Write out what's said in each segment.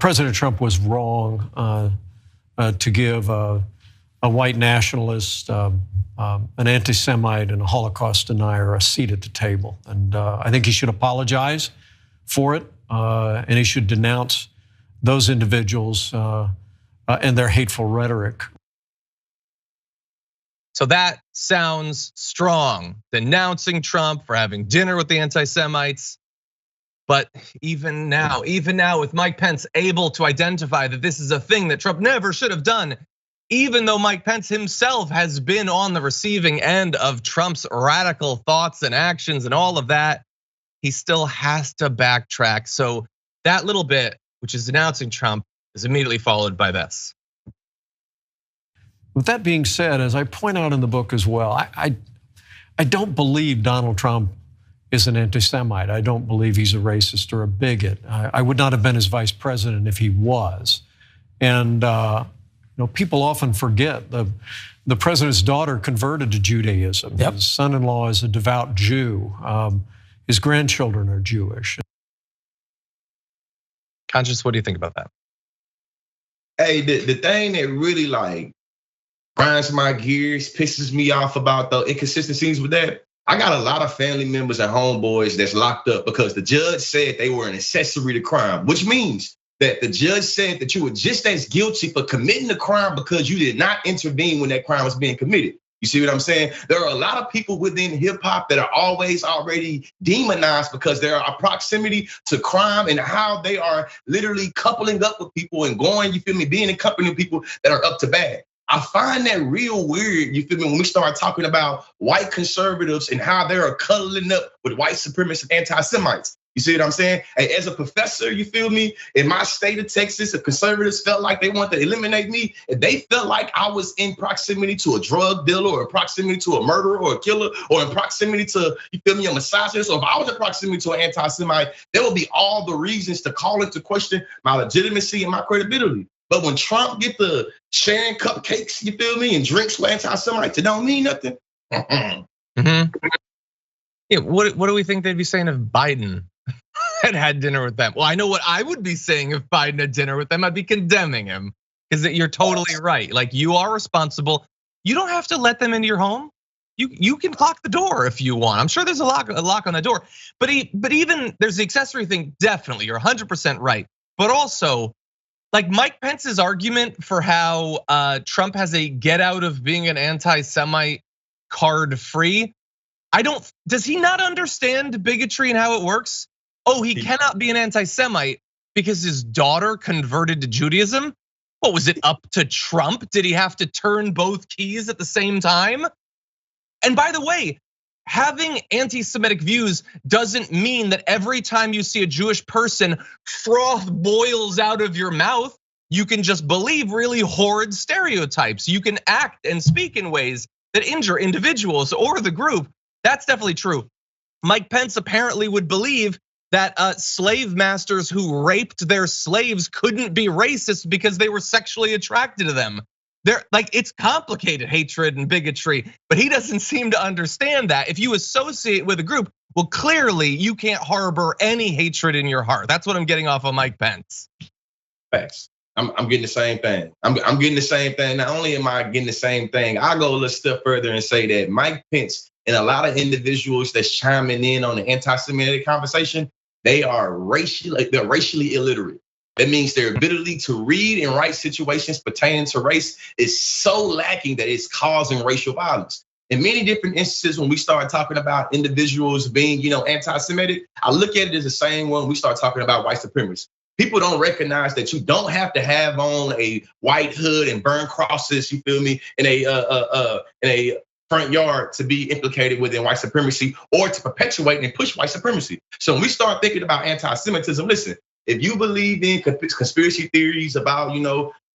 President Trump was wrong to give a white nationalist, an anti-Semite, and a Holocaust denier a seat at the table. And I think he should apologize for it, and he should denounce those individuals and their hateful rhetoric. So that sounds strong, denouncing Trump for having dinner with the anti-Semites. But even now with Mike Pence able to identify that this is a thing that Trump never should have done, even though Mike Pence himself has been on the receiving end of Trump's radical thoughts and actions and all of that, he still has to backtrack. So that little bit, which is denouncing Trump, is immediately followed by this. With that being said, as I point out in the book as well, I don't believe Donald Trump is an anti-Semite. I don't believe he's a racist or a bigot. I would not have been his vice president if he was. And people often forget the president's daughter converted to Judaism. Yep. His son-in-law is a devout Jew. His grandchildren are Jewish. Conscious, what do you think about that? Hey, the thing that really grinds my gears, pisses me off about the inconsistencies with that. I got a lot of family members and homeboys that's locked up because the judge said they were an accessory to crime, which means that the judge said that you were just as guilty for committing the crime because you did not intervene when that crime was being committed. You see what I'm saying? There are a lot of people within hip hop that are always already demonized because there are a proximity to crime and how they are literally coupling up with people and going, you feel me, being in company with people that are up to bad. I find that real weird, you feel me, when we start talking about white conservatives and how they are cuddling up with white supremacist anti-Semites. You see what I'm saying? Hey, as a professor, you feel me, in my state of Texas, if conservatives felt like they wanted to eliminate me, if they felt like I was in proximity to a drug dealer or in proximity to a murderer or a killer or in proximity to, you feel me, a misogynist, or if I was in proximity to an anti-Semite, there would be all the reasons to call into question my legitimacy and my credibility. But when Trump get the sharing cupcakes, you feel me, and drinks with anti-Semites, it don't mean nothing. Yeah, what do we think they'd be saying if Biden had dinner with them? Well, I know what I would be saying if Biden had dinner with them. I'd be condemning him, because you're totally right. Like, you are responsible. You don't have to let them into your home. You can lock the door if you want. I'm sure there's a lock on the door. But even there's the accessory thing. Definitely, you're 100% right. But also, like Mike Pence's argument for how Trump has a get out of being an anti-Semite card free. Does he not understand bigotry and how it works? Oh, he cannot be an anti-Semite because his daughter converted to Judaism? What, was it up to Trump? Did he have to turn both keys at the same time? And by the way, having anti-Semitic views doesn't mean that every time you see a Jewish person, froth boils out of your mouth. You can just believe really horrid stereotypes. You can act and speak in ways that injure individuals or the group. That's definitely true. Mike Pence apparently would believe that slave masters who raped their slaves couldn't be racist because they were sexually attracted to them. It's complicated, hatred and bigotry, but he doesn't seem to understand that. If you associate with a group, well, clearly you can't harbor any hatred in your heart. That's what I'm getting off of Mike Pence. Facts. I'm getting the same thing. I'm getting the same thing. Not only am I getting the same thing, I go a little step further and say that Mike Pence and a lot of individuals that's chiming in on the anti-Semitic conversation, they're racially illiterate. That means their ability to read and write situations pertaining to race is so lacking that it's causing racial violence. In many different instances, when we start talking about individuals being, anti-Semitic, I look at it as the same when we start talking about white supremacists. People don't recognize that you don't have to have on a white hood and burn crosses, you feel me, in a front yard to be implicated within white supremacy or to perpetuate and push white supremacy. So when we start thinking about anti-Semitism, listen, if you believe in conspiracy theories about,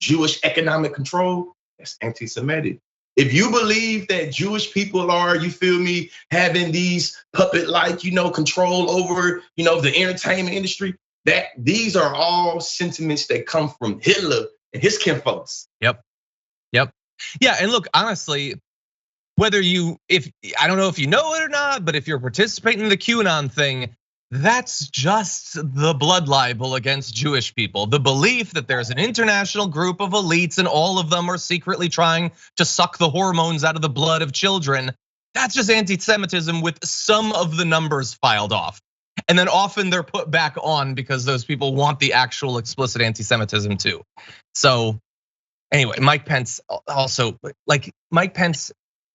Jewish economic control, that's anti-Semitic. If you believe that Jewish people are, you feel me, having these puppet-like, control over, the entertainment industry, that these are all sentiments that come from Hitler and his kinfolks. Yep. Yeah, and look, honestly, I don't know if you know it or not, but if you're participating in the QAnon thing, That's just the blood libel against Jewish people. The belief that there's an international group of elites and all of them are secretly trying to suck the hormones out of the blood of children. That's just anti-Semitism with some of the numbers filed off. And then often they're put back on because those people want the actual explicit anti-Semitism too. So anyway, Mike Pence also, like Mike Pence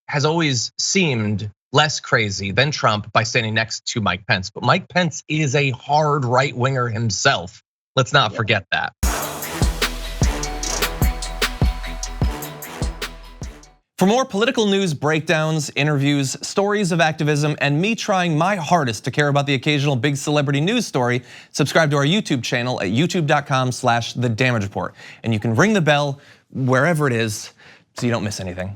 has always seemed less crazy than Trump by standing next to Mike Pence. But Mike Pence is a hard right winger himself. Let's not forget that. For more political news breakdowns, interviews, stories of activism, and me trying my hardest to care about the occasional big celebrity news story, subscribe to our YouTube channel at youtube.com/The Damage Report. And you can ring the bell wherever it is so you don't miss anything.